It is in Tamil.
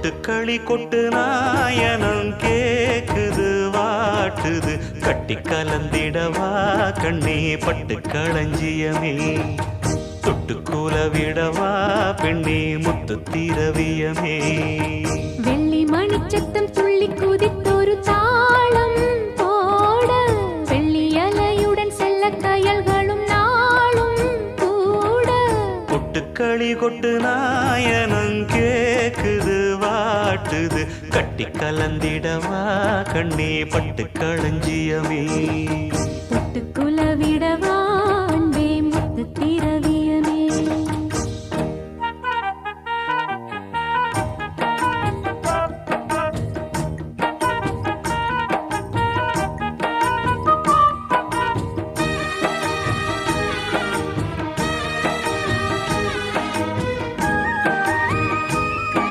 கொட்டுக்களி கொட்டு நாயனம் கேக்குது வாட்டுது கட்டி கலந்திடவா கண்ணே பட்டு களஞ்சியமே தொட்டுக்கூல விடவா பெண்ணே முத்து திரவியமே வெள்ளி மணிச்சத்தம் துள்ளி குதித்தொரு தாளம் போட வெள்ளி அலையுடன் செல்ல கயல்களும் நாளும் கூட கொட்டுக்களி கொட்டு நாயனம் கேக்குது வாட்டுது கட்டி கலந்திடவா கண்ணே பட்டு களஞ்சியமே தொட்டுக்குல விடவா